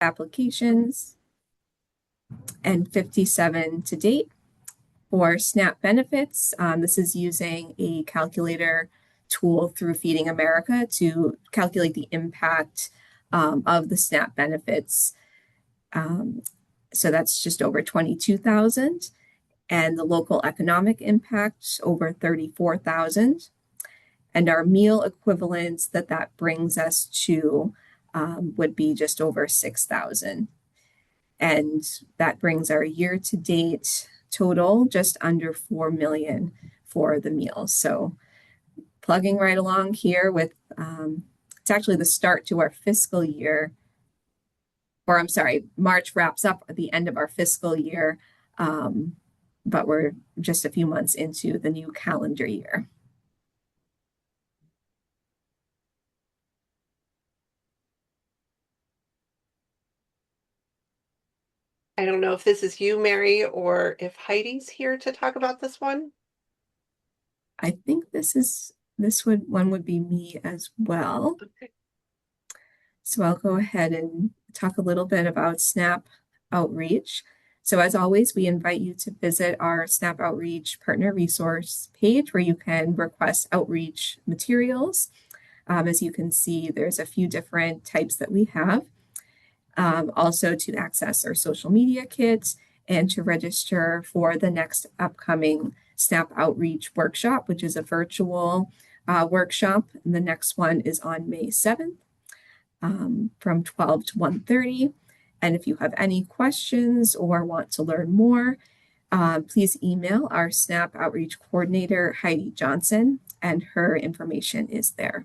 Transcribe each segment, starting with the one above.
applications and 57 to date. For SNAP benefits, this is using a calculator tool through Feeding America to calculate the impact of the SNAP benefits. So that's just over 22,000, and the local economic impact over 34,000. And our meal equivalents that brings us to would be just over 6,000. And that brings our year-to-date total just under 4 million for the meals. So plugging right along here with, it's actually the start to our fiscal year, or I'm sorry, March wraps up at the end of our fiscal year, but we're just a few months into the new calendar year. I don't know if this is you, Mary, or if Heidi's here to talk about this one. I think this one would be me as well. Okay. So I'll go ahead and talk a little bit about SNAP Outreach. So as always, we invite you to visit our SNAP Outreach Partner Resource page where you can request outreach materials. As you can see, there's a few different types that we have. Also to access our social media kits and to register for the next upcoming SNAP Outreach Workshop, which is a virtual workshop. And the next one is on May 7th from 12 to 1:30. And if you have any questions or want to learn more, please email our SNAP Outreach Coordinator, Heidi Johnson, and her information is there.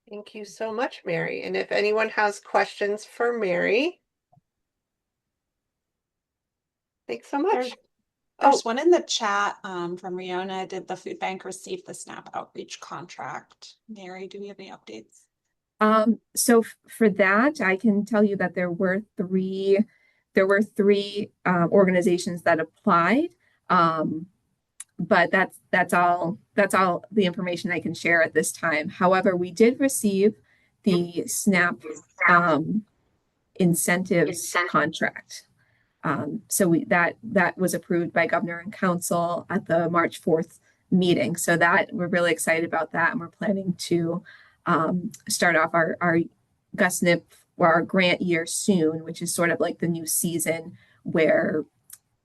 Thank you so much, Mary. And if anyone has questions for Mary, thanks so much. There's one in the chat from Riona. Did the food bank receive the SNAP outreach contract? Mary, do we have any updates? So for that, I can tell you that there were three organizations that applied. But that's all the information I can share at this time. However, we did receive the SNAP incentives contract. So that was approved by Governor and Council at the March 4th meeting. So that we're really excited about that, and we're planning to start off our GusNIP or our grant year soon, which is sort of like the new season where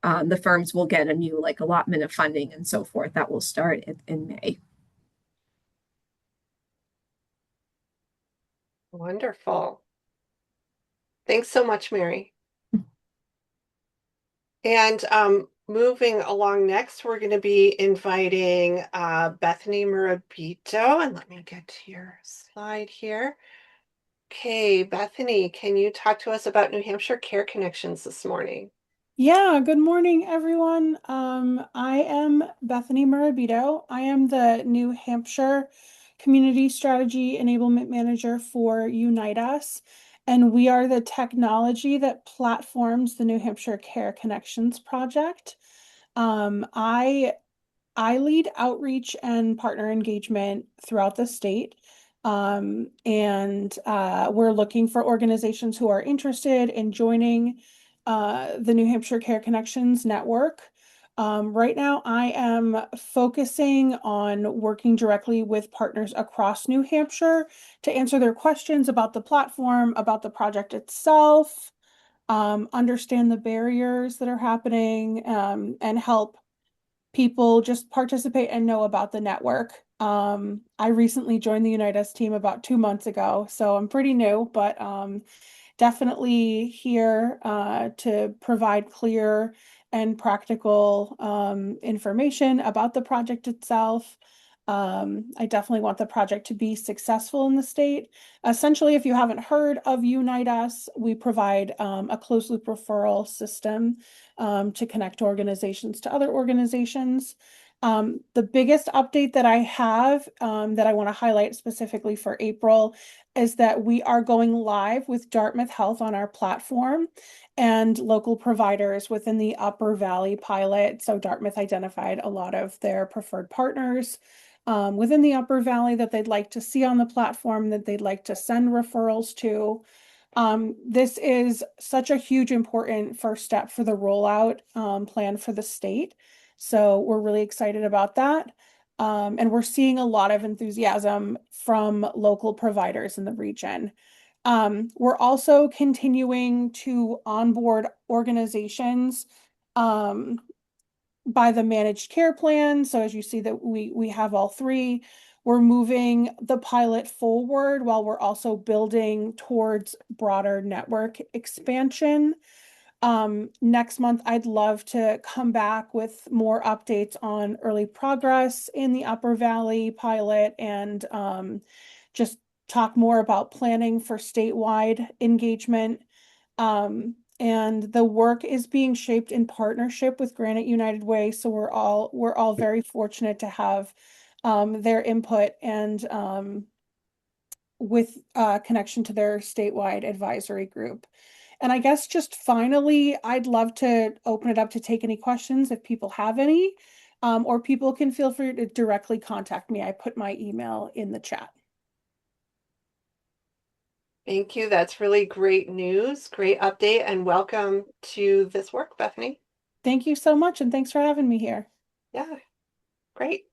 the firms will get a new allotment of funding and so forth. That will start in May. Wonderful. Thanks so much, Mary. And moving along next, we're going to be inviting Bethany Murabito. And let me get to your slide here. Okay, Bethany, can you talk to us about New Hampshire Care Connections this morning? Yeah, good morning, everyone. I am Bethany Murabito. I am the New Hampshire Community Strategy Enablement Manager for Unite Us, and we are the technology that platforms the New Hampshire Care Connections project. I lead outreach and partner engagement throughout the state. And we're looking for organizations who are interested in joining the New Hampshire Care Connections network. Right now, I am focusing on working directly with partners across New Hampshire to answer their questions about the platform, about the project itself, understand the barriers that are happening, and help people just participate and know about the network. I recently joined the Unite Us team about 2 months ago, so I'm pretty new, but definitely here to provide clear and practical information about the project itself. I definitely want the project to be successful in the state. Essentially, if you haven't heard of Unite Us, we provide a closed loop referral system to connect organizations to other organizations. The biggest update that I have that I want to highlight specifically for April is that we are going live with Dartmouth Health on our platform and local providers within the Upper Valley pilot. So Dartmouth identified a lot of their preferred partners within the Upper Valley that they'd like to see on the platform, that they'd like to send referrals to. This is such a huge, important first step for the rollout plan for the state. So we're really excited about that. And we're seeing a lot of enthusiasm from local providers in the region. We're also continuing to onboard organizations by the managed care plan. So as you see that we have all three. We're moving the pilot forward while we're also building towards broader network expansion. Next month, I'd love to come back with more updates on early progress in the Upper Valley pilot and just talk more about planning for statewide engagement. And the work is being shaped in partnership with Granite United Way. So we're all very fortunate to have their input and with connection to their statewide advisory group. And I guess just finally, I'd love to open it up to take any questions if people have any, or people can feel free to directly contact me. I put my email in the chat. Thank you. That's really great news. Great update, and welcome to this work, Bethany. Thank you so much, and thanks for having me here. Yeah, great.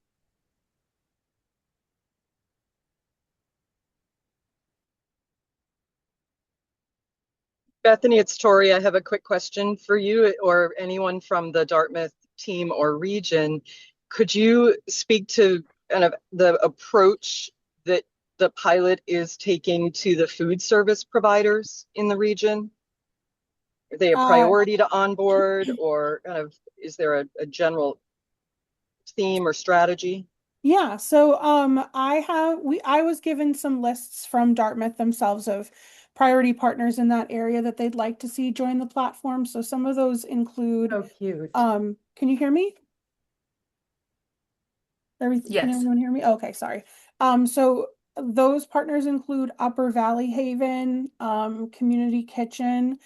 Bethany, it's Tori. I have a quick question for you or anyone from the Dartmouth team or region. Could you speak to kind of the approach that the pilot is taking to the food service providers in the region? Are they a priority to onboard, or kind of is there a general theme or strategy? Yeah, so I was given some lists from Dartmouth themselves of priority partners in that area that they'd like to see join the platform. So some of those include Oh, cute. can you hear me? Yes. Can everyone hear me? Okay, sorry. So those partners include Upper Valley Haven, Community Kitchen.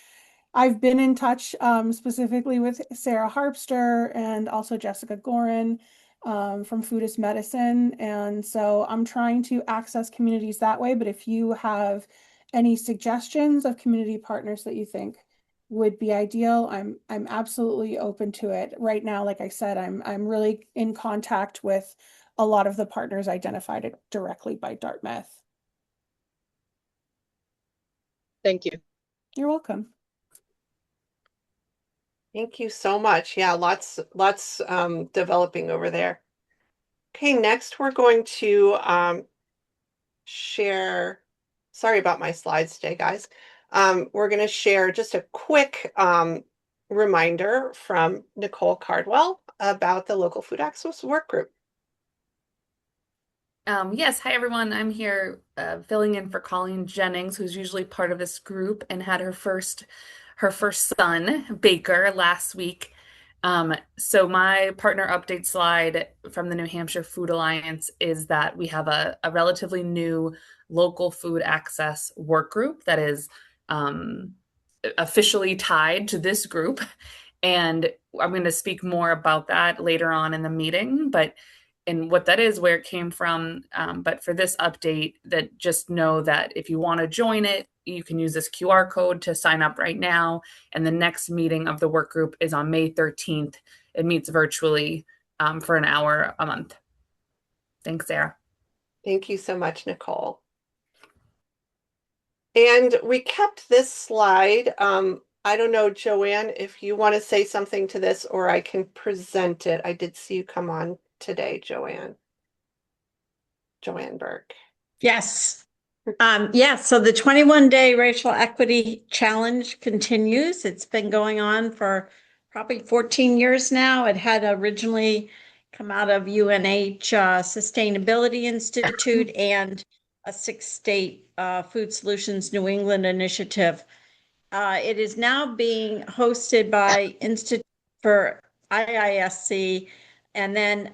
I've been in touch specifically with Sarah Harpster and also Jessica Gorin from Food is Medicine. And so I'm trying to access communities that way. But if you have any suggestions of community partners that you think would be ideal, I'm absolutely open to it. Right now, like I said, I'm really in contact with a lot of the partners identified directly by Dartmouth. Thank you. You're welcome. Thank you so much. Yeah, lots developing over there. Okay, next we're going to share, sorry about my slides today, guys. We're going to share just a quick reminder from Nicole Cardwell about the Local Food Access Work Group. Yes, hi everyone. I'm here filling in for Colleen Jennings, who's usually part of this group and had her first son, Baker, last week. So my partner update slide from the New Hampshire Food Alliance is that we have a relatively new local food access work group that is officially tied to this group. And I'm going to speak more about that later on in the meeting, and what that is, where it came from. But for this update, that just know that if you want to join it, you can use this QR code to sign up right now. And the next meeting of the work group is on May 13th. It meets virtually for an hour a month. Thanks, Sarah. Thank you so much, Nicole. And we kept this slide. I don't know, Joanne, if you want to say something to this, or I can present it. I did see you come on today, Joanne Burke. Yes. So the 21-day racial equity challenge continues. It's been going on for probably 14 years now. It had originally come out of UNH Sustainability Institute and a 6-state Food Solutions New England initiative. It is now being hosted by Institute for IISC, and then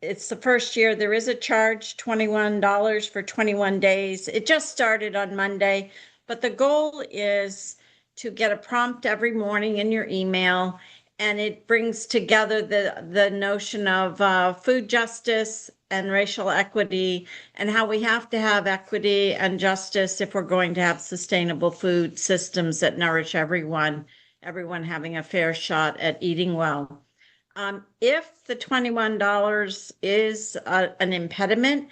it's the first year. There is a charge, $21 for 21 days. It just started on Monday, but the goal is to get a prompt every morning in your email, and it brings together the notion of food justice, and racial equity, and how we have to have equity and justice if we're going to have sustainable food systems that nourish everyone having a fair shot at eating well. If the $21 is an impediment,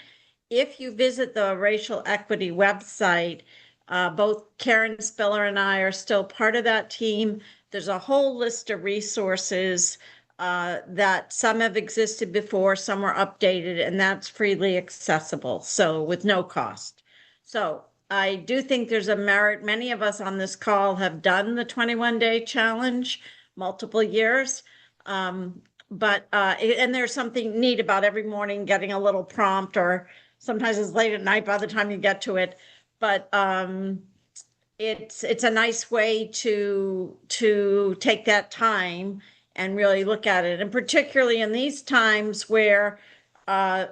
if you visit the racial equity website, both Karen Spiller and I are still part of that team. There's a whole list of resources that some have existed before, some were updated, and that's freely accessible, so with no cost. So I do think there's a merit. Many of us on this call have done the 21-day challenge multiple years. And there's something neat about every morning getting a little prompt, or sometimes it's late at night by the time you get to it. But it's a nice way to take that time and really look at it. And particularly in these times where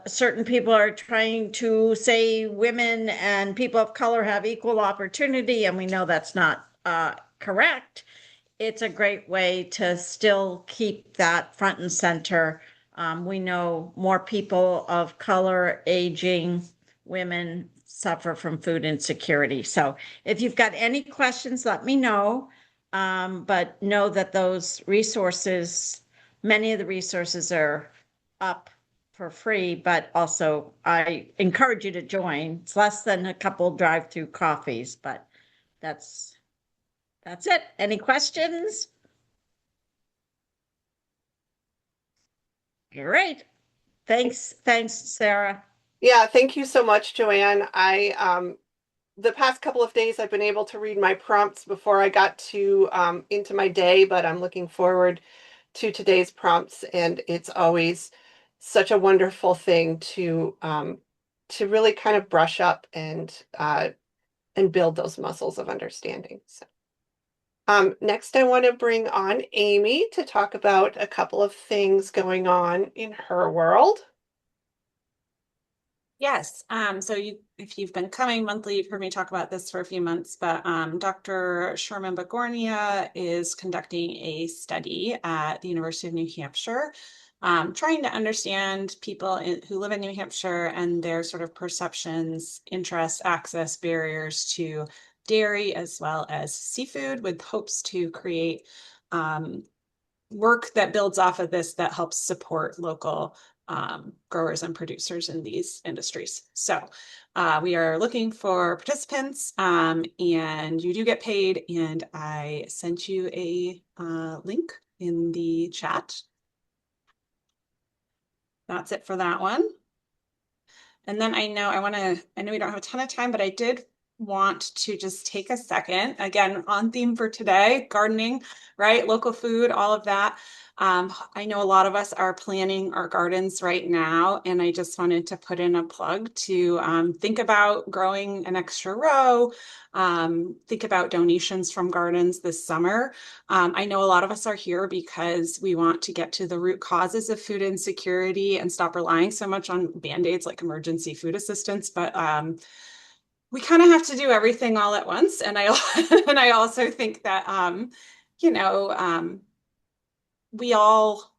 certain people are trying to say women and people of color have equal opportunity, and we know that's not correct. It's a great way to still keep that front and center. We know more people of color, aging, women suffer from food insecurity. So if you've got any questions, let me know. But know that those resources, many of the resources are up for free, but also I encourage you to join. It's less than a couple drive-through coffees, but that's it. Any questions? Great. Thanks, Sarah. Yeah, thank you so much, Joanne. The past couple of days I've been able to read my prompts before I got to into my day, but I'm looking forward to today's prompts, and it's always such a wonderful thing to really kind of brush up and build those muscles of understanding. So next I want to bring on Amy to talk about a couple of things going on in her world. Yes. So if you've been coming monthly, you've heard me talk about this for a few months, but Dr. Sherman Begornia is conducting a study at the University of New Hampshire, trying to understand people who live in New Hampshire and their sort of perceptions, interests, access, barriers to dairy as well as seafood, with hopes to create work that builds off of this that helps support local growers and producers in these industries. So we are looking for participants, and you do get paid, and I sent you a link in the chat. That's it for that one. And then I know we don't have a ton of time, but I did want to just take a second, again, on theme for today, gardening, right? Local food, all of that. I know a lot of us are planning our gardens right now, and I just wanted to put in a plug to think about growing an extra row, think about donations from gardens this summer. I know a lot of us are here because we want to get to the root causes of food insecurity and stop relying so much on Band-Aids like emergency food assistance, but we kind of have to do everything all at once. And I also think that we all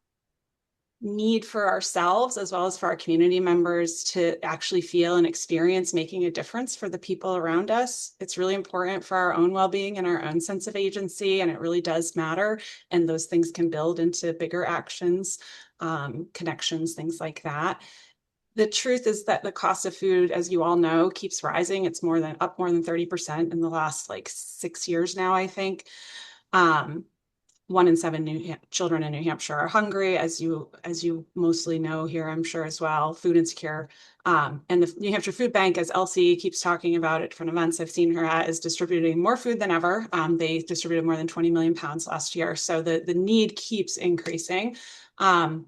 need for ourselves as well as for our community members to actually feel and experience making a difference for the people around us. It's really important for our own well-being and our own sense of agency, and it really does matter. And those things can build into bigger actions, connections, things like that. The truth is that the cost of food, as you all know, keeps rising. It's up more than 30% in the last 6 years now, I think. 1 in 7 children in New Hampshire are hungry, as you mostly know here, I'm sure as well, food insecure. And the New Hampshire Food Bank, as Elsie keeps talking about at different events I've seen her at, is distributing more food than ever. They distributed more than 20 million pounds last year. So the need keeps increasing. I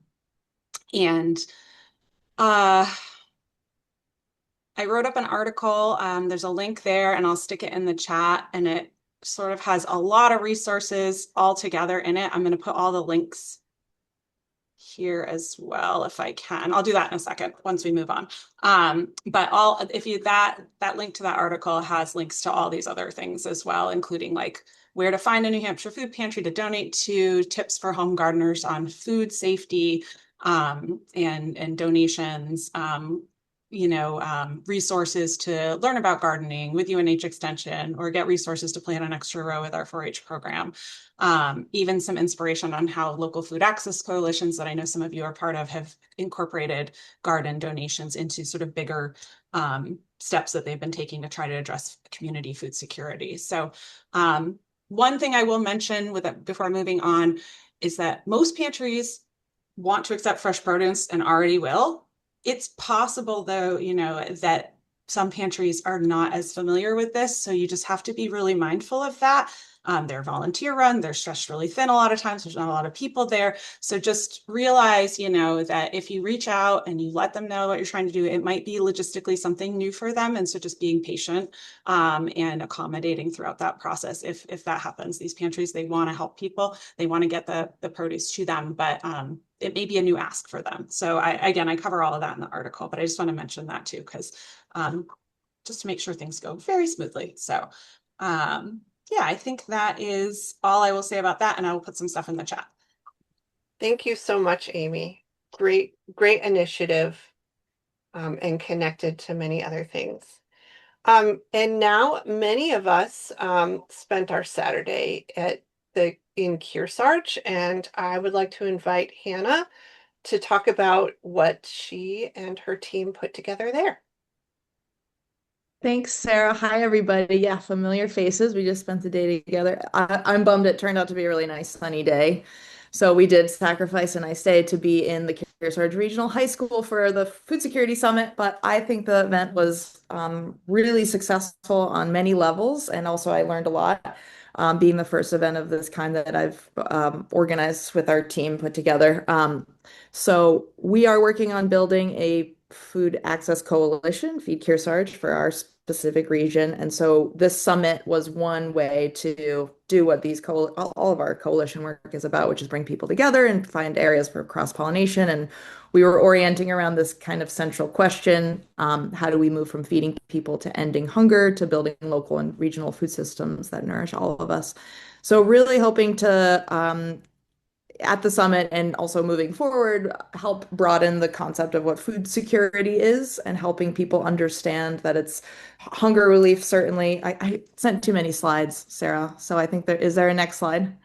wrote up an article. There's a link there, and I'll stick it in the chat, and it sort of has a lot of resources all together in it. I'm going to put all the links here as well if I can. I'll do that in a second once we move on. But that link to that article has links to all these other things as well, including where to find a New Hampshire food pantry to donate to, tips for home gardeners on food safety, and donations, resources to learn about gardening with UNH Extension, or get resources to plant an extra row with our 4-H program. Even some inspiration on how local food access coalitions that I know some of you are part of have incorporated garden donations into sort of bigger steps that they've been taking to try to address community food security. So one thing I will mention before moving on is that most pantries want to accept fresh produce and already will. It's possible, though, that some pantries are not as familiar with this. So you just have to be really mindful of that. They're volunteer run, they're stretched really thin a lot of times. There's not a lot of people there. So just realize, that if you reach out and you let them know what you're trying to do, it might be logistically something new for them. And so just being patient and accommodating throughout that process. If that happens, these pantries, they want to help people. They want to get the produce to them, but it may be a new ask for them. So I cover all of that in the article, but I just want to mention that too, because just to make sure things go very smoothly. So yeah, I think that is all I will say about that, and I will put some stuff in the chat. Thank you so much, Amy. Great initiative, and connected to many other things. And now many of us spent our Saturday in Kearsarge, and I would like to invite Hannah to talk about what she and her team put together there. Thanks, Sarah. Hi, everybody. Yeah, familiar faces. We just spent the day together. I'm bummed it turned out to be a really nice sunny day. So we did sacrifice a nice day to be in the Kearsarge Regional High School for the Food Security Summit, but I think the event was really successful on many levels, and also I learned a lot, being the first event of this kind that I've organized with our team put together. So we are working on building a food access coalition, Feed Kearsarge, for our specific region. And so this summit was one way to do what all of our coalition work is about, which is bring people together and find areas for cross-pollination. And we were orienting around this kind of central question: how do we move from feeding people to ending hunger, to building local and regional food systems that nourish all of us? So really hoping to at the summit and also moving forward, help broaden the concept of what food security is, and helping people understand that it's hunger relief. Certainly, I sent too many slides, Sarah. So I think is there a next slide?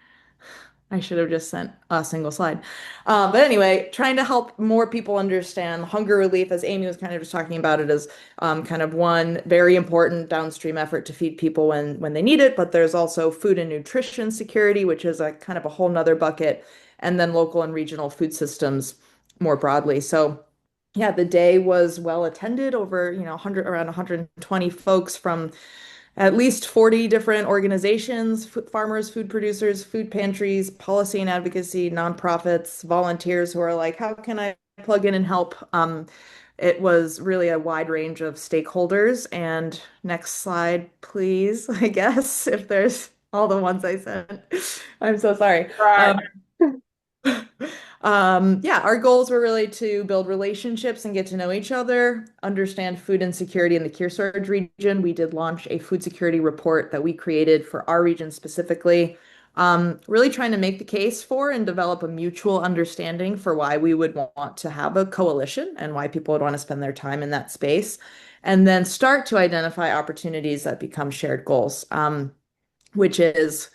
I should have just sent a single slide. But anyway, trying to help more people understand hunger relief, as Amy was kind of just talking about it, as kind of one very important downstream effort to feed people when they need it. But there's also food and nutrition security, which is a kind of a whole nother bucket, and then local and regional food systems more broadly. So yeah, the day was well attended, over, around 120 folks from at least 40 different organizations: farmers, food producers, food pantries, policy and advocacy, nonprofits, volunteers who are like, how can I plug in and help? It was really a wide range of stakeholders. And next slide, please, I guess, if there's all the ones I sent. I'm so sorry. Right. Yeah, our goals were really to build relationships and get to know each other, understand food insecurity in the Kearsarge region. We did launch a food security report that we created for our region specifically, really trying to make the case for and develop a mutual understanding for why we would want to have a coalition and why people would want to spend their time in that space, and then start to identify opportunities that become shared goals, which is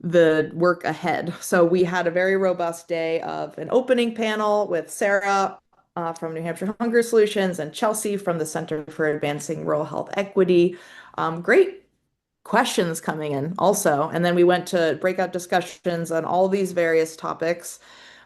the work ahead. So we had a very robust day of an opening panel with Sarah from New Hampshire Hunger Solutions and Chelsea from the Center for Advancing Rural Health Equity. Great questions coming in also. And then we went to breakout discussions on all these various topics,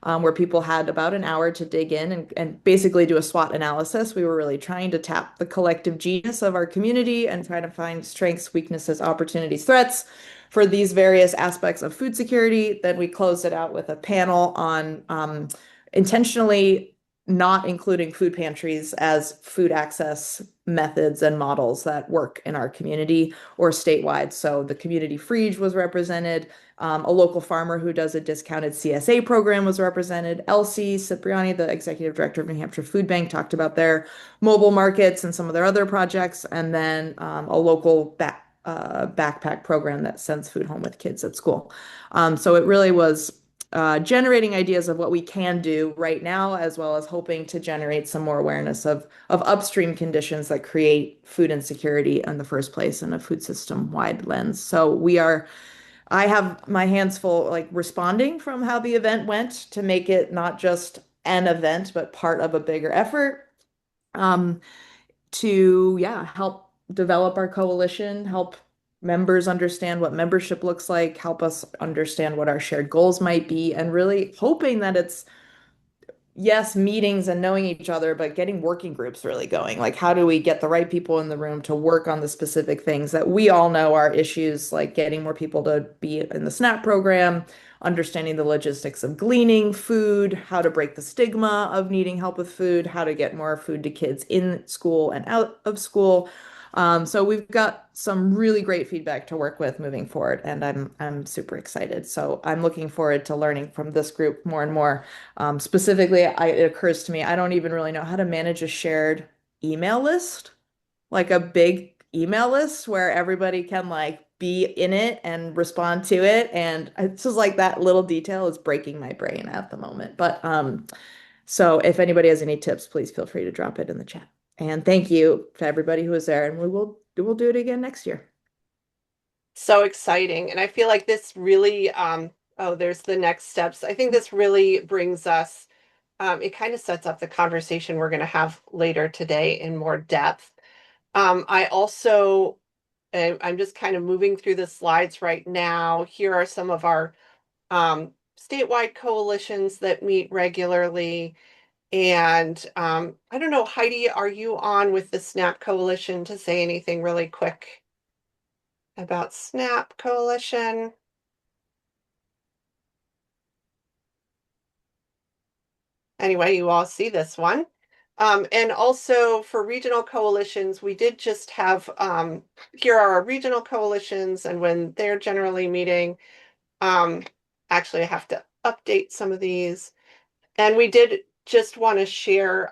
where people had about an hour to dig in and basically do a SWOT analysis. We were really trying to tap the collective genius of our community and try to find strengths, weaknesses, opportunities, threats for these various aspects of food security. Then we closed it out with a panel on intentionally not including food pantries as food access methods and models that work in our community or statewide. So the community fridge was represented. A local farmer who does a discounted CSA program was represented. Elsie Cipriani, the executive director of New Hampshire Food Bank, talked about their mobile markets and some of their other projects. And then a local backpack program that sends food home with kids at school. So it really was generating ideas of what we can do right now, as well as hoping to generate some more awareness of upstream conditions that create food insecurity in the first place in a food system wide lens. So I have my hands full, like responding from how the event went to make it not just an event, but part of a bigger effort. To help develop our coalition, help members understand what membership looks like, help us understand what our shared goals might be, and really hoping that it's yes, meetings and knowing each other, but getting working groups really going. Like, how do we get the right people in the room to work on the specific things that we all know are issues, like getting more people to be in the SNAP program, understanding the logistics of gleaning food, how to break the stigma of needing help with food, how to get more food to kids in school and out of school. So we've got some really great feedback to work with moving forward, and I'm super excited. So I'm looking forward to learning from this group more and more. Specifically, it occurs to me, I don't even really know how to manage a shared email list, like a big email list where everybody can like be in it and respond to it. And it's just like that little detail is breaking my brain at the moment. But so if anybody has any tips, please feel free to drop it in the chat. And thank you to everybody who was there, and we'll do it again next year. So exciting. And I feel like this really, oh, there's the next steps. I think this really brings us, it kind of sets up the conversation we're going to have later today in more depth. I also, I'm just kind of moving through the slides right now. Here are some of our statewide coalitions that meet regularly. And I don't know, Heidi, are you on with the SNAP Coalition to say anything really quick about SNAP Coalition? Anyway, you all see this one. And also for regional coalitions, we did just have, here are our regional coalitions and when they're generally meeting. Actually, I have to update some of these. And we did just want to share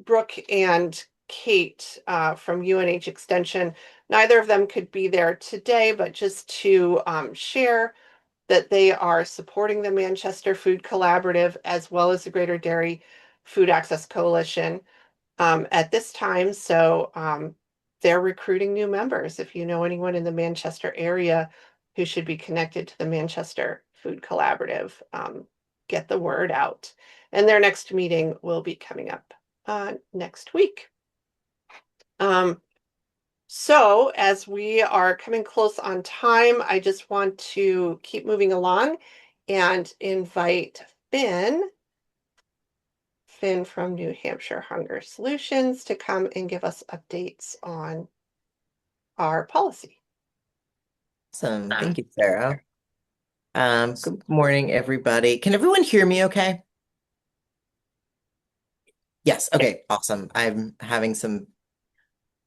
Brooke and Kate from UNH Extension. Neither of them could be there today, but just to share that they are supporting the Manchester Food Collaborative as well as the Greater Dairy Food Access Coalition at this time. So they're recruiting new members. If you know anyone in the Manchester area who should be connected to the Manchester Food Collaborative, get the word out. And their next meeting will be coming up next week. So as we are coming close on time, I just want to keep moving along and invite Finn from New Hampshire Hunger Solutions to come and give us updates on our policy. Awesome. Thank you, Sarah. Good morning, everybody. Can everyone hear me okay? Yes, okay, awesome. I'm having some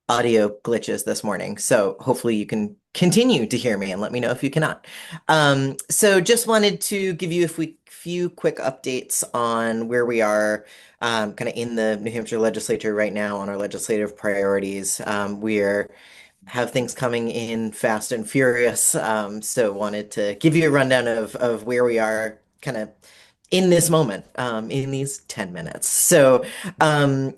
audio glitches this morning, so hopefully you can continue to hear me and let me know if you cannot. So just wanted to give you a few quick updates on where we are kind of in the New Hampshire legislature right now on our legislative priorities. Have things coming in fast and furious, so wanted to give you a rundown of where we are kind of in this moment, in these 10 minutes. So I'm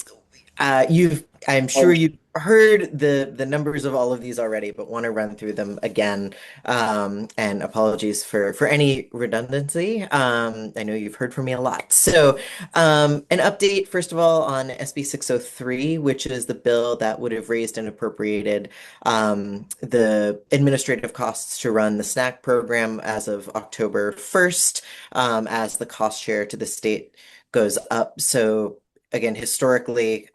sure you've heard the numbers of all of these already, but want to run through them again. And apologies for any redundancy. I know you've heard from me a lot. So an update, first of all, on SB 603, which is the bill that would have raised and appropriated the administrative costs to run the snack program as of October 1st, as the cost share to the state goes up. So again, historically,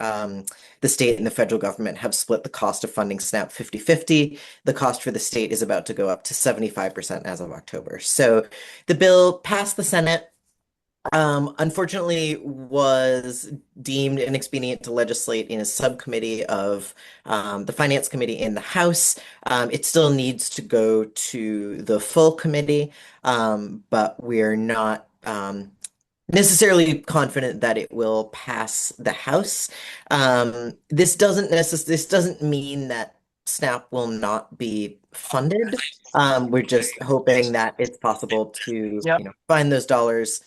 the state and the federal government have split the cost of funding SNAP 50-50. The cost for the state is about to go up to 75% as of October. So the bill passed the Senate. Unfortunately, was deemed inexpedient to legislate in a subcommittee of the Finance Committee in the House. It still needs to go to the full committee, but we're not necessarily confident that it will pass the House. This doesn't mean that SNAP will not be funded. We're just hoping that it's possible to, find those dollars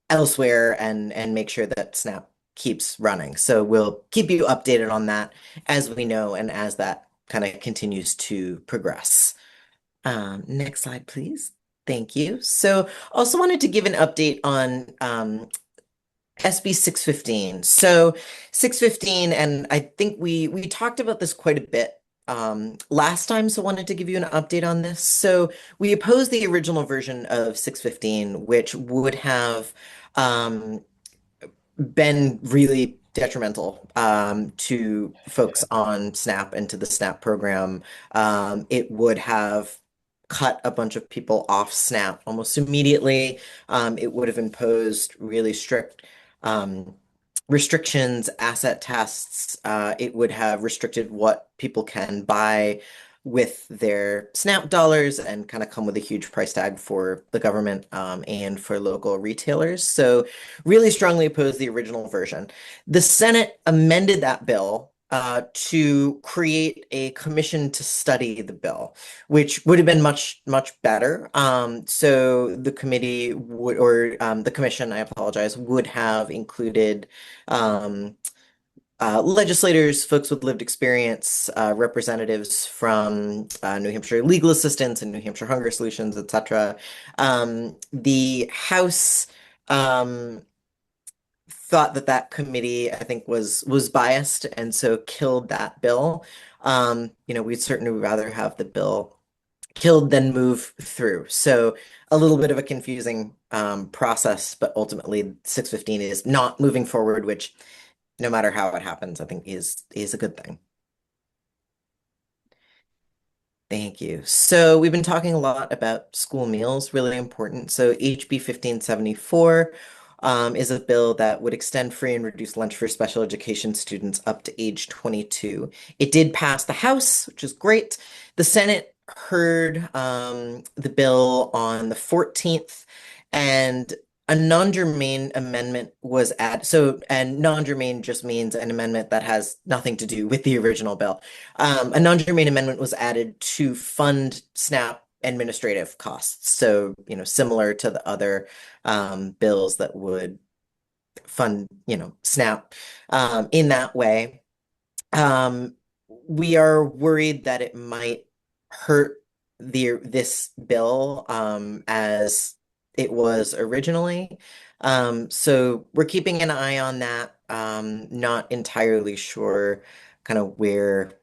elsewhere and make sure that SNAP keeps running. So we'll keep you updated on that as we know and as that kind of continues to progress. Next slide, please. Thank you. So also wanted to give an update on SB 615. So 615, and I think we talked about this quite a bit last time, so wanted to give you an update on this. So we opposed the original version of 615, which would have been really detrimental to folks on SNAP and to the SNAP program. It would have cut a bunch of people off SNAP almost immediately. It would have imposed really strict restrictions, asset tests. It would have restricted what people can buy with their SNAP dollars and kind of come with a huge price tag for the government and for local retailers. So really strongly opposed the original version. The Senate amended that bill to create a commission to study the bill, which would have been much, much better. So the committee would, or the commission, I apologize, would have included legislators, folks with lived experience, representatives from New Hampshire Legal Assistance and New Hampshire Hunger Solutions, etc. The House thought that that committee, I think, was biased and so killed that bill. We'd certainly rather have the bill killed than move through. So a little bit of a confusing process, but ultimately 615 is not moving forward, which no matter how it happens, I think is a good thing. Thank you. So we've been talking a lot about school meals, really important. So HB 1574 is a bill that would extend free and reduced lunch for special education students up to age 22. It did pass the House, which is great. The Senate heard the bill on the 14th, and a non-germane amendment was added. So, and non-germane just means an amendment that has nothing to do with the original bill. A non-germane amendment was added to fund SNAP administrative costs. So, similar to the other bills that would fund, SNAP in that way. We are worried that it might hurt this bill as it was originally. So we're keeping an eye on that. Not entirely sure kind of where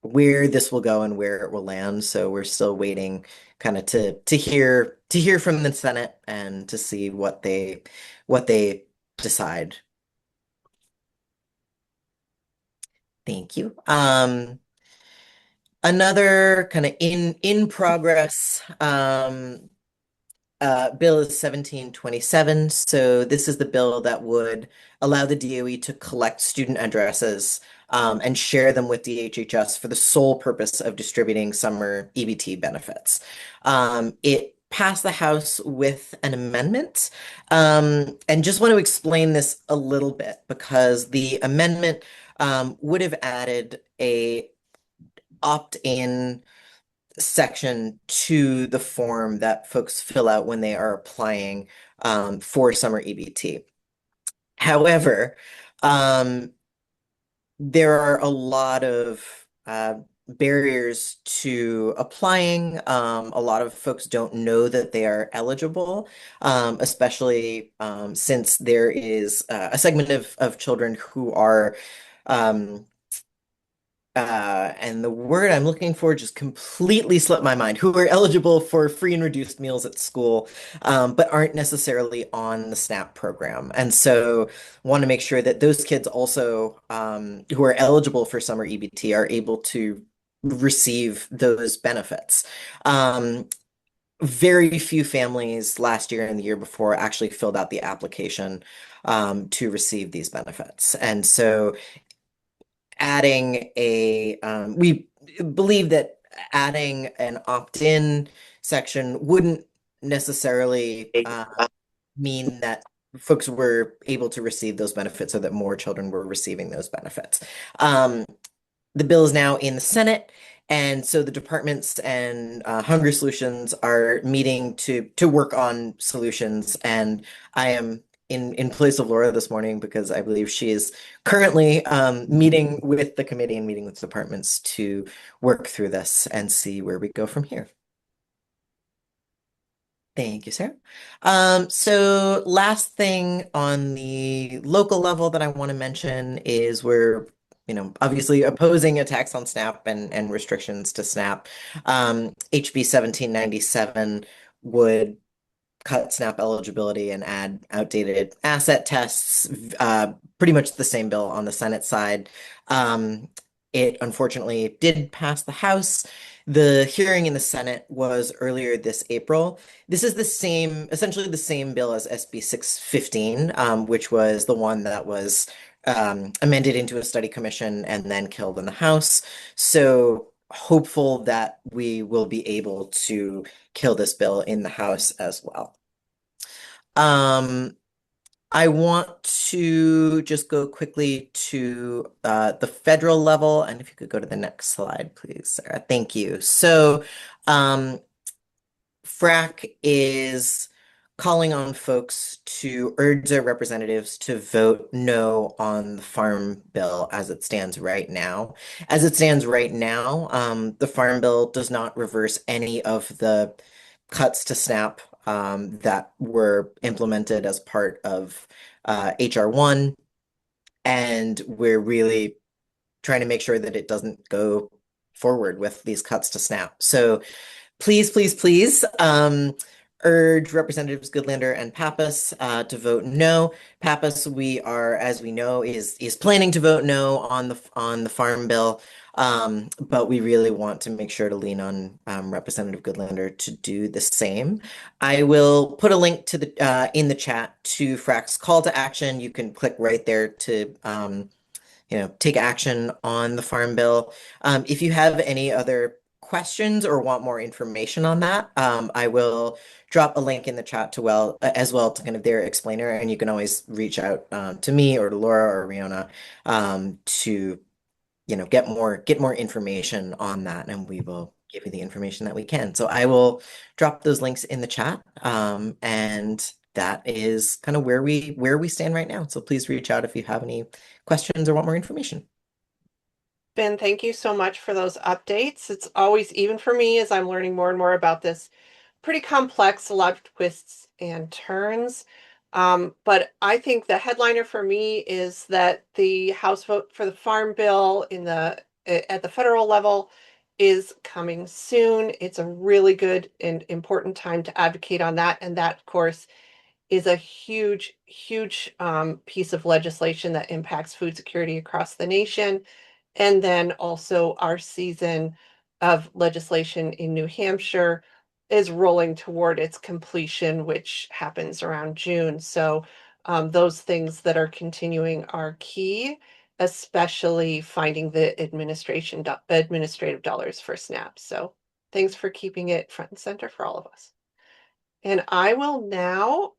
this will go and where it will land. So we're still waiting kind of to hear from the Senate and to see what they decide. Thank you. Another kind of in progress bill is 1727. So this is the bill that would allow the DOE to collect student addresses and share them with DHHS for the sole purpose of distributing summer EBT benefits. It passed the House with an amendment. And just want to explain this a little bit because the amendment would have added a opt-in section to the form that folks fill out when they are applying for summer EBT. However, there are a lot of barriers to applying. A lot of folks don't know that they are eligible, especially since there is a segment of children who are and the word I'm looking for just completely slipped my mind, who are eligible for free and reduced meals at school, but aren't necessarily on the SNAP program. And so want to make sure that those kids also who are eligible for summer EBT are able to receive those benefits. Very few families last year and the year before actually filled out the application to receive these benefits. And so we believe that adding an opt-in section wouldn't necessarily mean that folks were able to receive those benefits or that more children were receiving those benefits. the bill is now in the Senate. And so the departments and Hunger Solutions are meeting to work on solutions. And I am in place of Laura this morning because I believe she is currently meeting with the committee and meeting with departments to work through this and see where we go from here. Thank you, Sarah. So last thing on the local level that I want to mention is we're, obviously opposing attacks on SNAP and restrictions to SNAP. HB 1797 would cut SNAP eligibility and add outdated asset tests, pretty much the same bill on the Senate side. It unfortunately did pass the House. The hearing in the Senate was earlier this April. This is essentially the same bill as SB 615, which was the one that was amended into a study commission and then killed in the House. So hopeful that we will be able to kill this bill in the House as well. I want to just go quickly to the federal level, and if you could go to the next slide, please, Sarah. Thank you. So, FRAC is calling on folks to urge their representatives to vote no on the Farm Bill as it stands right now. As it stands right now, the Farm Bill does not reverse any of the cuts to SNAP that were implemented as part of HR 1. And we're really trying to make sure that it doesn't go forward with these cuts to SNAP. So please, please, please urge Representatives Goodlander and Pappas to vote no. Pappas, as we know, is planning to vote no on the Farm Bill, but we really want to make sure to lean on Representative Goodlander to do the same. I will put a link to the in the chat to FRAC's call to action. You can click right there to take action on the Farm Bill. If you have any other questions or want more information on that, I will drop a link in the chat as well to kind of their explainer, and you can always reach out to me or to Laura or Riona to get more information on that, and we will give you the information that we can. So I will drop those links in the chat, and that is kind of where we stand right now. So please reach out if you have any questions or want more information. Ben, thank you so much for those updates. It's always, even for me, as I'm learning more and more about this, pretty complex, a lot of twists and turns. But I think the headliner for me is that the House vote for the Farm Bill at the federal level is coming soon. It's a really good and important time to advocate on that. And that, of course, is a huge, huge piece of legislation that impacts food security across the nation. And then also our season of legislation in New Hampshire is rolling toward its completion, which happens around June. So those things that are continuing are key, especially finding the administrative dollars for SNAP. So thanks for keeping it front and center for all of us. And I will now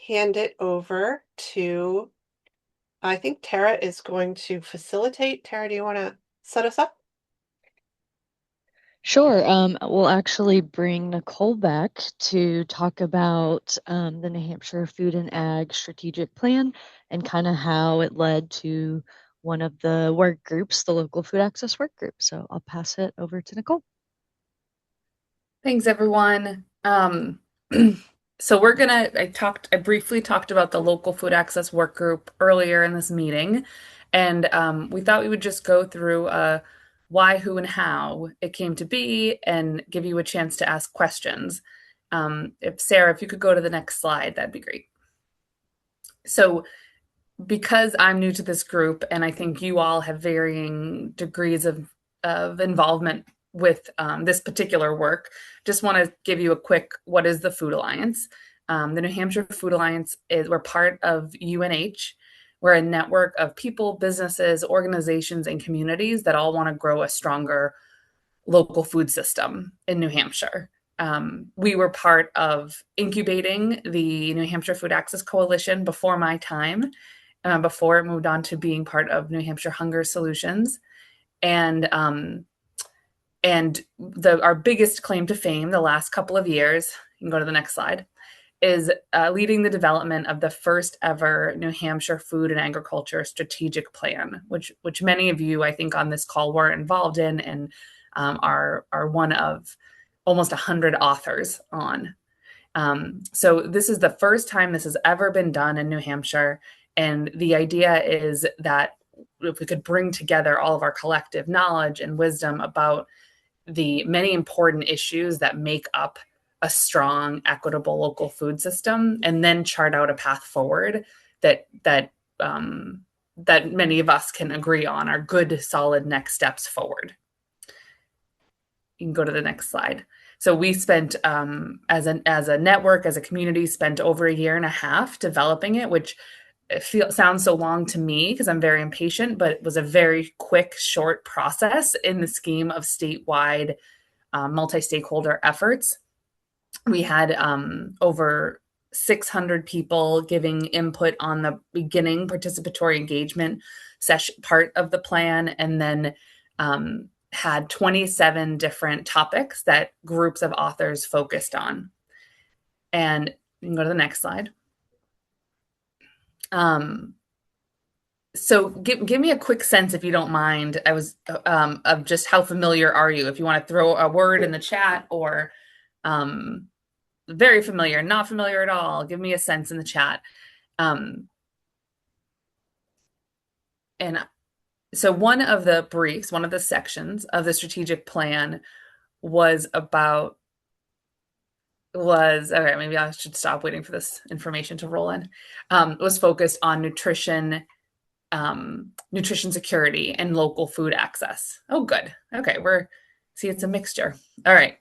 hand it over to, I think Tara is going to facilitate. Tara, do you want to set us up? Sure. We'll actually bring Nicole back to talk about the New Hampshire Food and Ag Strategic Plan and kind of how it led to one of the work groups, the local food access work group. So I'll pass it over to Nicole. Thanks, everyone. So I briefly talked about the local food access work group earlier in this meeting, and we thought we would just go through why, who, and how it came to be and give you a chance to ask questions. Sarah, if you could go to the next slide, that'd be great. So because I'm new to this group, and I think you all have varying degrees of involvement with this particular work, just want to give you a quick, what is the Food Alliance? The New Hampshire Food Alliance we're part of UNH. We're a network of people, businesses, organizations, and communities that all want to grow a stronger local food system in New Hampshire. We were part of incubating the New Hampshire Food Access Coalition before my time, before it moved on to being part of New Hampshire Hunger Solutions. And our biggest claim to fame the last couple of years, you can go to the next slide, is leading the development of the first ever New Hampshire Food and Agriculture Strategic Plan, which many of you, I think, on this call were involved in and are one of almost 100 authors on. So this is the first time this has ever been done in New Hampshire. And the idea is that if we could bring together all of our collective knowledge and wisdom about the many important issues that make up a strong, equitable local food system, and then chart out a path forward that many of us can agree on are good, solid next steps forward. You can go to the next slide. So we spent, as a network, as a community, spent over 1.5 years developing it, which sounds so long to me because I'm very impatient, but it was a very quick, short process in the scheme of statewide multi-stakeholder efforts. We had over 600 people giving input on the beginning participatory engagement session part of the plan, and then had 27 different topics that groups of authors focused on. And you can go to the next slide. So give me a quick sense, if you don't mind, of just how familiar are you? If you want to throw a word in the chat, or very familiar, not familiar at all, give me a sense in the chat. And so one of the briefs, one of the sections of the strategic plan was okay, maybe I should stop waiting for this information to roll in. Was focused on nutrition security and local food access. Oh, good. Okay, it's a mixture. All right.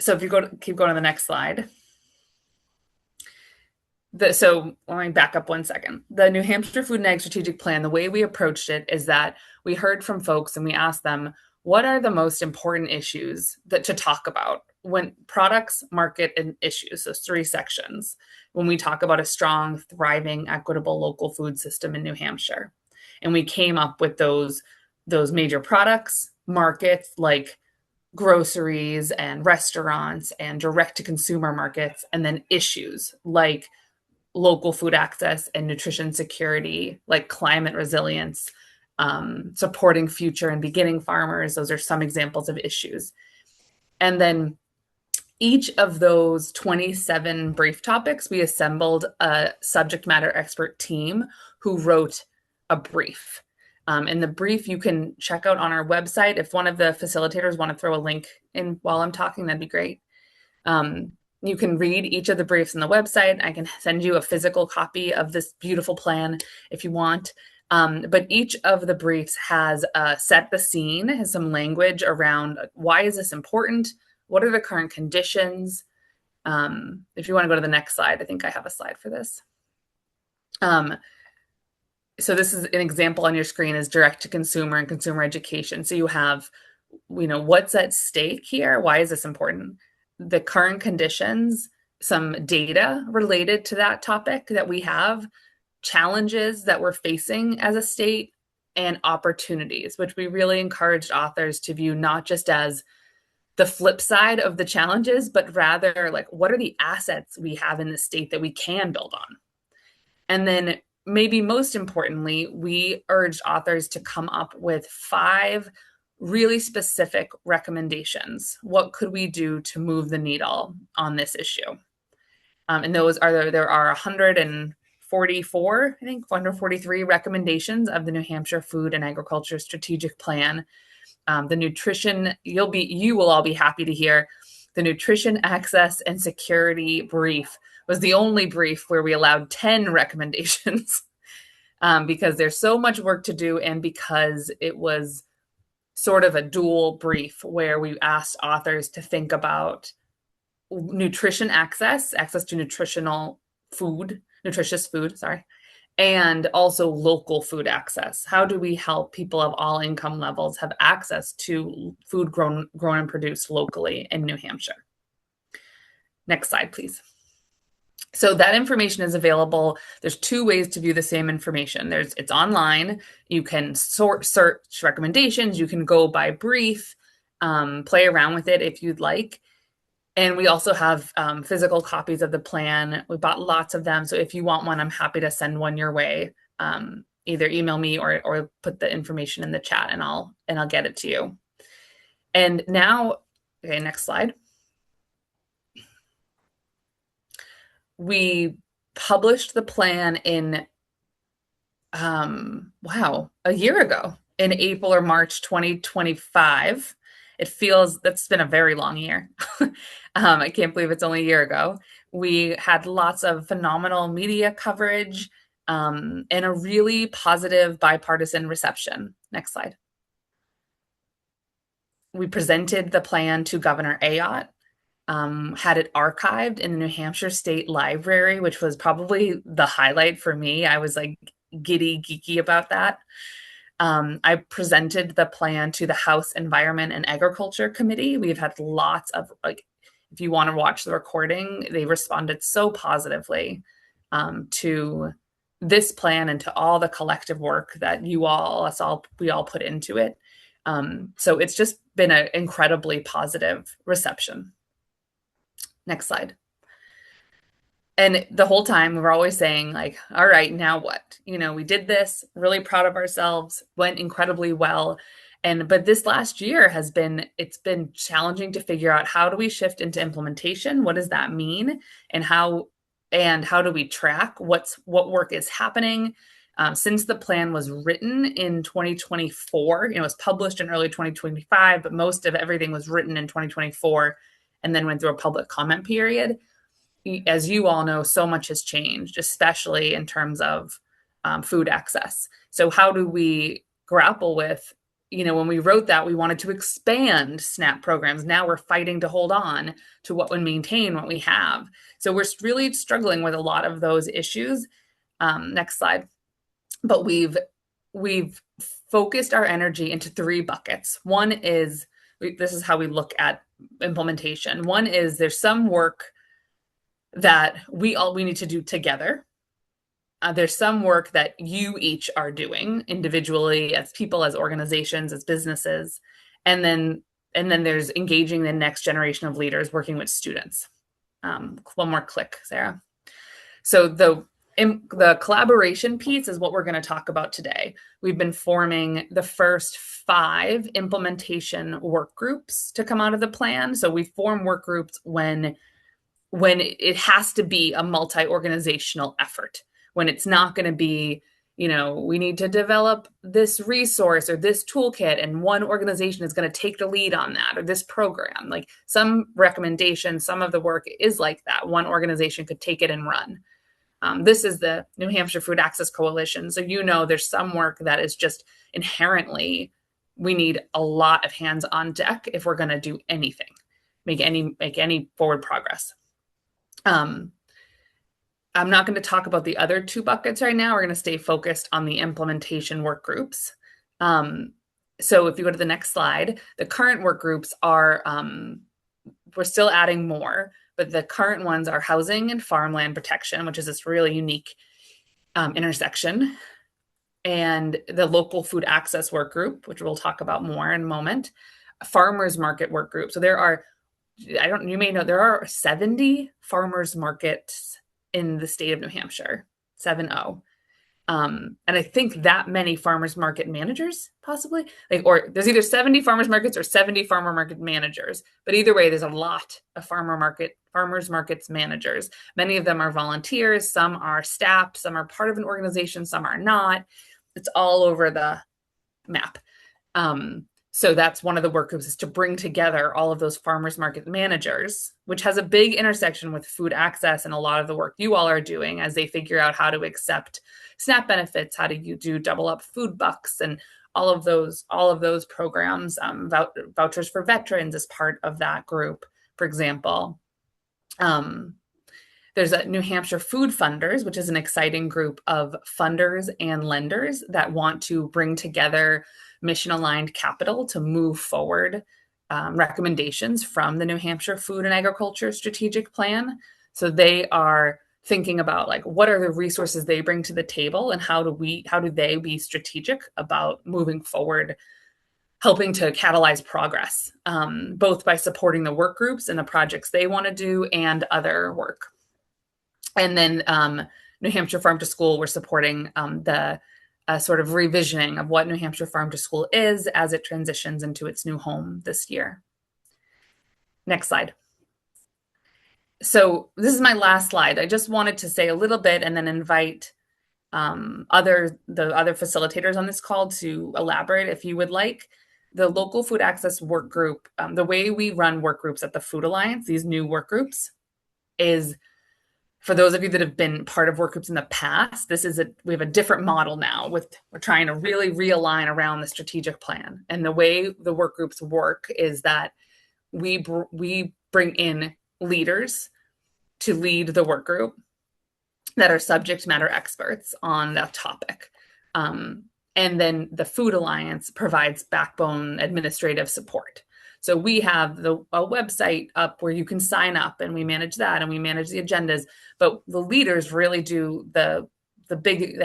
So if you keep going to the next slide. So let me back up 1 second. The New Hampshire Food and Ag Strategic Plan, the way we approached it is that we heard from folks and we asked them, what are the most important issues to talk about when products, market, and issues? Those 3 sections when we talk about a strong, thriving, equitable local food system in New Hampshire. And we came up with those major products, markets like groceries and restaurants and direct-to-consumer markets, and then issues like local food access and nutrition security, like climate resilience, supporting future and beginning farmers. Those are some examples of issues. And then each of those 27 brief topics, we assembled a subject matter expert team who wrote a brief. And the brief you can check out on our website. If one of the facilitators want to throw a link in while I'm talking, that'd be great. You can read each of the briefs on the website. I can send you a physical copy of this beautiful plan if you want. But each of the briefs has set the scene, has some language around why is this important? What are the current conditions? If you want to go to the next slide, I think I have a slide for this. So this is an example on your screen is direct to consumer and consumer education. So you have, what's at stake here? Why is this important? The current conditions, some data related to that topic that we have, challenges that we're facing as a state, and opportunities, which we really encouraged authors to view not just as the flip side of the challenges, but rather like, what are the assets we have in the state that we can build on? And then maybe most importantly, we urged authors to come up with 5 really specific recommendations. What could we do to move the needle on this issue? And those are, there are 144, I think 143 recommendations of the New Hampshire Food and Agriculture Strategic Plan. The nutrition, you will all be happy to hear, the nutrition access and security brief was the only brief where we allowed 10 recommendations because there's so much work to do, and because it was sort of a dual brief where we asked authors to think about nutrition access to nutritious food, and also local food access. How do we help people of all income levels have access to food grown and produced locally in New Hampshire? Next slide, please. So that information is available. There's two ways to view the same information. It's online. You can search recommendations. You can go by brief, play around with it if you'd like. And we also have physical copies of the plan. We bought lots of them. So if you want one, I'm happy to send one your way. Either email me or put the information in the chat, and I'll get it to you. And now, okay, next slide. We published the plan in, a year ago, in April or March 2025. It feels that's been a very long year. I can't believe it's only a year ago. We had lots of phenomenal media coverage and a really positive bipartisan reception. Next slide. We presented the plan to Governor Ayotte, had it archived in the New Hampshire State Library, which was probably the highlight for me. I was like giddy, geeky about that. I presented the plan to the House Environment and Agriculture Committee. We've had lots of, like, if you want to watch the recording, they responded so positively to this plan and to all the collective work that we all put into it. So it's just been an incredibly positive reception. Next slide. And the whole time we're always saying, like, all right, now what? We did this, really proud of ourselves, went incredibly well. But this last year it's been challenging to figure out, how do we shift into implementation? What does that mean? And how do we track what work is happening? Since the plan was written in 2024, it was published in early 2025, but most of everything was written in 2024 and then went through a public comment period. As you all know, so much has changed, especially in terms of food access. So how do we grapple with, when we wrote that, we wanted to expand SNAP programs. Now we're fighting to hold on to what would maintain what we have. So we're really struggling with a lot of those issues. Next slide. But we've focused our energy into three buckets. One is, this is how we look at implementation. One is, there's some work that we need to do together. There's some work that you each are doing individually, as people, as organizations, as businesses. And then there's engaging the next generation of leaders, working with students. One more click, Sarah. So the collaboration piece is what we're going to talk about today. We've been forming the first 5 implementation work groups to come out of the plan. So we form work groups when it has to be a multi-organizational effort, when it's not going to be, we need to develop this resource or this toolkit, and one organization is going to take the lead on that, or this program. Like, some recommendations, some of the work is like that. One organization could take it and run. This is the New Hampshire Food Access Coalition. So, there's some work that is just inherently, we need a lot of hands on deck if we're going to do anything, make any forward progress. I'm not going to talk about the other 2 buckets right now. We're going to stay focused on the implementation work groups. So if you go to the next slide, the current work groups are, we're still adding more, but the current ones are housing and farmland protection, which is this really unique intersection, and the local food access work group, which we'll talk about more in a moment, farmers market work group. So there are, you may know, there are 70 farmers markets in the state of New Hampshire, 70. And I think that many farmers market managers, possibly, or there's either 70 farmers markets or 70 farmer market managers. But either way, there's a lot of farmers markets managers. Many of them are volunteers, some are staff, some are part of an organization, some are not. It's all over the map. So that's one of the work groups, is to bring together all of those farmers market managers, which has a big intersection with food access and a lot of the work you all are doing as they figure out how to accept SNAP benefits, how do you do double up food bucks, and all of those programs. Vouchers for veterans as part of that group, for example. There's a New Hampshire Food Funders, which is an exciting group of funders and lenders that want to bring together mission-aligned capital to move forward recommendations from the New Hampshire Food and Agriculture Strategic Plan. So they are thinking about like what are the resources they bring to the table and how do they be strategic about moving forward, helping to catalyze progress, both by supporting the work groups and the projects they want to do and other work. And then New Hampshire Farm to School, we're supporting the sort of revisioning of what New Hampshire Farm to School is as it transitions into its new home this year. Next slide. So this is my last slide. I just wanted to say a little bit and then invite the other facilitators on this call to elaborate if you would like. The local food access work group, the way we run work groups at the Food Alliance, these new work groups, is for those of you that have been part of work groups in the past, we have a different model now. We're trying to really realign around the strategic plan. And the way the work groups work is that we bring in leaders to lead the work group that are subject matter experts on that topic. And then the Food Alliance provides backbone administrative support. So we have a website up where you can sign up, and we manage that, and we manage the agendas. But the leaders really do the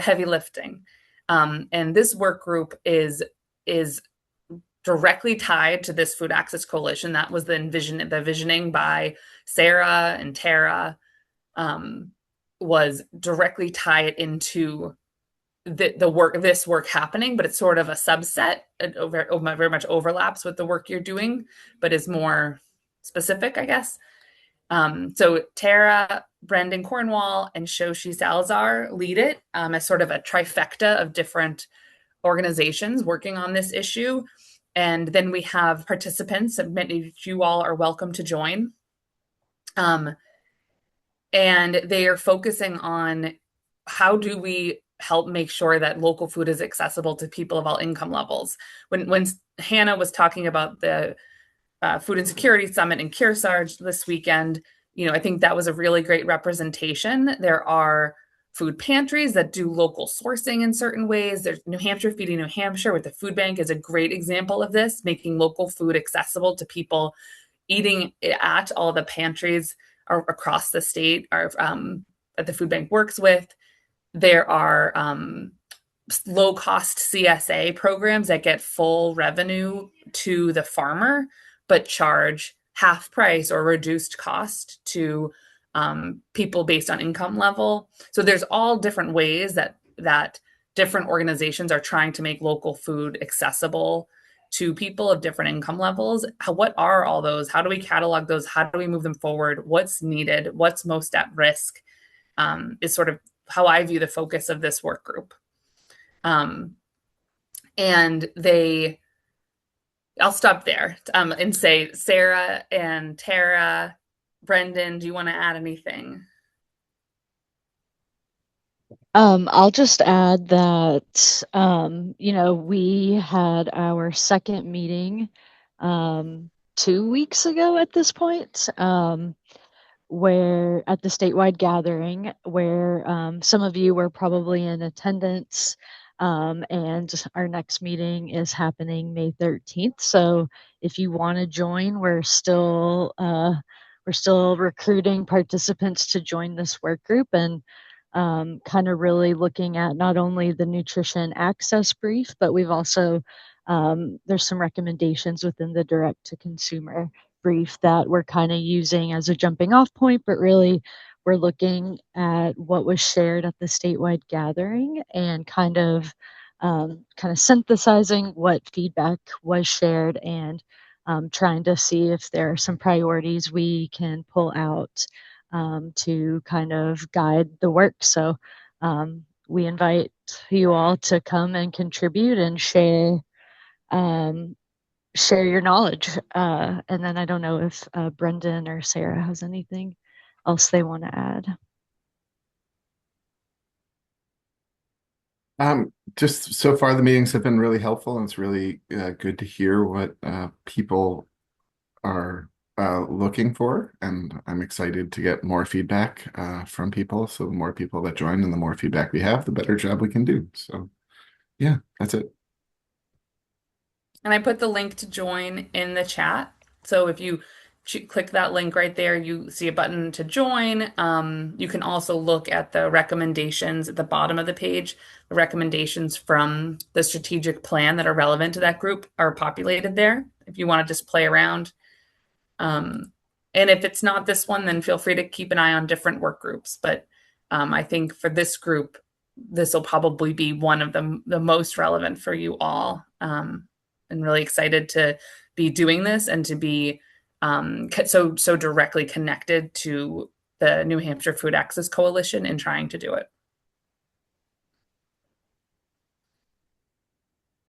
heavy lifting. And this work group is directly tied to this Food Access Coalition. That was the visioning by Sarah and Tara, was directly tied into this work happening, but it's sort of a subset. It very much overlaps with the work you're doing, but is more specific, I guess. So Tara, Brendan Cornwall, and Shoshi Salazar lead it as sort of a trifecta of different organizations working on this issue. And then we have participants, many of you all are welcome to join. And they are focusing on how do we help make sure that local food is accessible to people of all income levels. When Hannah was talking about the Food Insecurity Summit in Kearsarge this weekend, I think that was a really great representation. There are food pantries that do local sourcing in certain ways. There's New Hampshire Feeding New Hampshire with the food bank is a great example of this, making local food accessible to people eating at all the pantries across the state that the food bank works with. There are low-cost CSA programs that get full revenue to the farmer, but charge half price or reduced cost to people based on income level. So there's all different ways that different organizations are trying to make local food accessible to people of different income levels. What are all those? How do we catalog those? How do we move them forward? What's needed? What's most at risk? Is sort of how I view the focus of this work group. And I'll stop there and say, Sarah and Tara, Brendan, do you want to add anything? I'll just add that, we had our second meeting 2 weeks ago at this point, where at the statewide gathering, where some of you were probably in attendance, and our next meeting is happening May 13th. So if you want to join, we're still recruiting participants to join this work group, and kind of really looking at not only the nutrition access brief, but we've also there's some recommendations within the direct to consumer brief that we're kind of using as a jumping off point, but really we're looking at what was shared at the statewide gathering and kind of synthesizing what feedback was shared and trying to see if there are some priorities we can pull out to kind of guide the work. So we invite you all to come and contribute and share your knowledge. And then I don't know if Brendan or Sarah has anything else they want to add. Just so far, the meetings have been really helpful, and it's really good to hear what people are looking for. And I'm excited to get more feedback from people. So the more people that join and the more feedback we have, the better job we can do. So yeah, that's it. And I put the link to join in the chat. So if you click that link right there. You see a button to join. You can also look at the recommendations at the bottom of the page. The recommendations from the strategic plan that are relevant to that group are populated there if you want to just play around. And if it's not this one, then feel free to keep an eye on different work groups. But I think for this group, this will probably be one of the most relevant for you all. And really excited to be doing this and to be so directly connected to the New Hampshire Food Access Coalition in trying to do it.